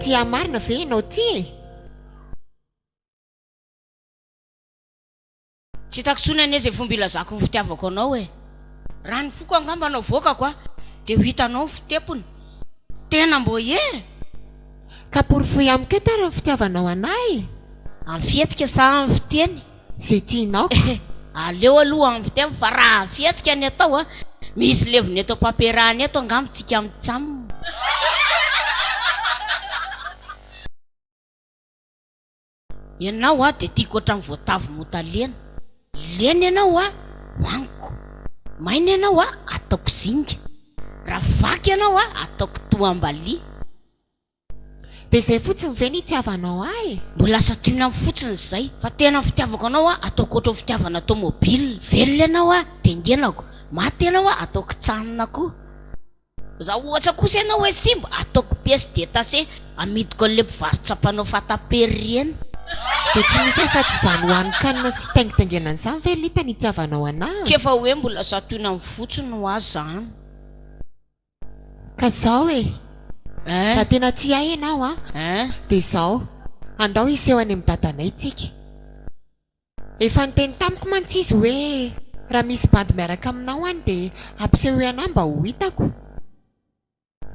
tia marina ve ianao ty e? Tsy takontsony anie zay fomba ilazako ny fitiavako anao e. Raha ny foko angamba anao voakako a dia ho hitanao ny fitepony. Tena mbo e. Ka porofoy amiko eto ary ny fitiavanao anahy. Amin'ny fihetsika sa amin'ny fiteny? Zay tianao. Aleo aloha amin'ny fiteny fa raha fihetsika ny atao a misy levony eto am-pampiarahany eto angamba tsika mitsamina. Ianao a dia tiako ohatran'ny voatavo motalena. Lena ianao a hoaniko. Maina ianao a ataoko zinga. Raha vaky ianao a ataoko toam-balia. Dia izay fotsiny ve ny itiavanao ahy? Mbola satoina amin'ny fotsiny izay. Fa tena fitiavako anao a ataoko ohatran'ny fitiavana tômôbila. Velona ianao a dengenako. Maty ianao a ataoko tsanina koa. Raha ohatra kosa ianao hoe simba ataoko pièce détachée amidiko an'ilay mpivarotra mpanao fatapery eny. Dia tsy misy afa-tsy izany hohanin-kanina sy taingitaingenana izany ve lita ny itiavanao anahy? Kefa hoe mbola satoina amin'ny fotsiny ho azy izany. Ka izao e, raha tena tia ahy ianao a, dia izao andao hiseho any amin'ny dadanay tsika. Efa niteny tamiko mantsy izy hoe raha misy bandy miaraka aminao any dia ampiseho anahy mba ho hitako.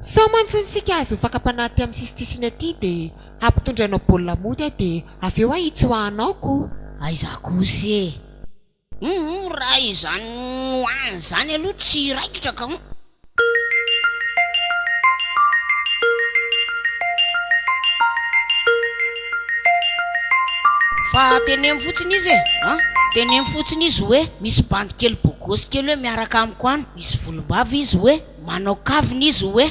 Sao mantsy sika azo fakapanaty amin'ny sistisiny aty dia ampitondranao baolina mody dia avy eo aho hitsoahanao ko. Aiza kosa e. Raha izany hoany izany aloha tsy raikitra ka. Fa tenemy fotsiny izy e. Tenemy fotsiny izy hoe misy bandy kely bogosy kely hoe miaraka amiko any. Misy volombava izy hoe manao kavina izy hoe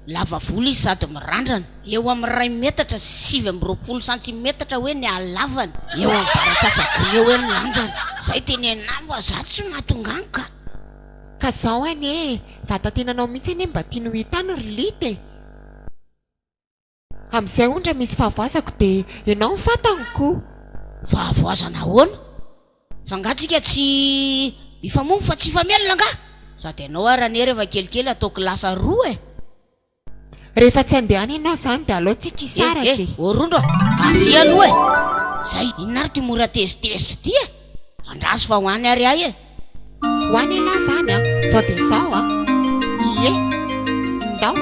lava volo izy sady mirandrana. Eo amin'ny 2 metatra sy 9 centimetatra hoe ny halavany. Eo amin'ny varatsasagony eo hoe ny lanjany. Zay tenenamo za tsy mahatonganka. Ka izao any e, vatatenanao mihitsy anie mba tiany ho hitany rilita e. Amin'izay ondra misy fahavoazako dia ianao ny fatanyko. Fahavoazana ahoana? Fangatsika tsy mifamono fa tsy famelona nga. Sady ianao arane rehefa kelikely ataoko lasa roa e. Rehefa tsy andehana ianao izany dia aleo tsika hisaraka e. Orondro avy aloha e. Zay inona ary ty mora tezitezitra ty e. Andraso fa hoany ary ahy e. Hoany anahy izany a, izao dia izao a. Ie, ndao.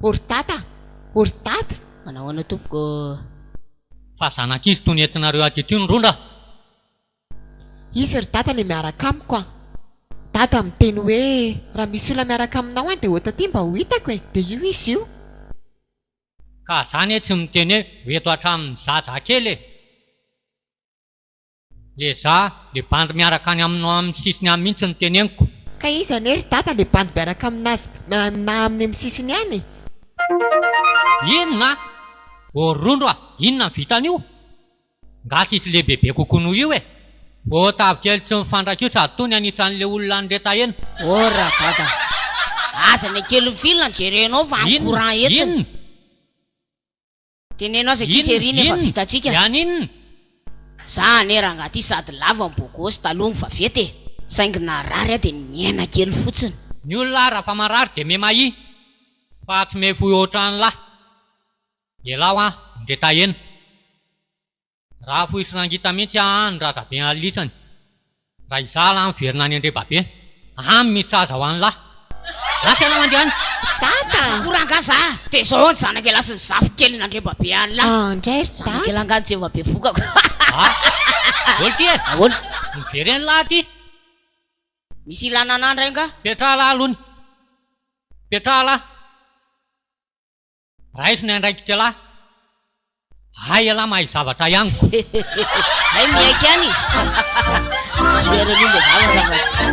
Ortata, ortata. Manahoana tompoko? Fa zanak'izy tony entinareo aty ty ny rondra. Izy ry dada ilay miaraka amiko a. Dada miteny hoe raha misy olona miaraka aminao any dia ohatra ty mba ho hitako e. Dia io izy io. Ka zany e tsy miteny hoe eto hatramin'ny zazakely e. Le za le bandy miaraka any aminao amin'ny sisiny any mihitsy ny teneniko. Ka izy anie ry dada le bandy miaraka aminazy na amin'ny amin'ny sisiny any e. Inona? Rondro a, inona ny vitan'io? Nga tsy isy lehibehibe kokoa noho io e. Voatavy kely tsy mifandraka io sady tony anisan'le olona nireta eny. Ora dada. Aza ny kely filina jerenao fa amin'ny courant entiny. Inona? Tenenao zay kisy eriny efa vitatsika. Yan inona? Za aneranga ty sady lava ny bogosy taloha ny vavety e. Saingy narary a dia niaina kely fotsiny. Ny olona raha fa marary dia memahi. Fa tsy mefoy ohatran'lahy. Elao a, nireta eny. Raha foy sy rangita mihitsy ny razabe alisany. Raha izala ny verina any Andrebabe. Amy misy saza ho any lahy. Lasa ianao mandeha any. Dada! Koranga za. Dia izao ny zanaka lasa ny zafy kely n'Andrebabe any lahy. Indray ry Zanaka dada. langany tsy efa be vokako. Olo ty e. Ahoana? Mivery any lahy ty. Misy ilana an'andra nga? Petra lahy alony. Petra lahy. Raisiny andraiky ty lahy. Hay lahy mahay zavatra ihaniko. Hay miaiky any. Soeran'olona zavatra fa tsy.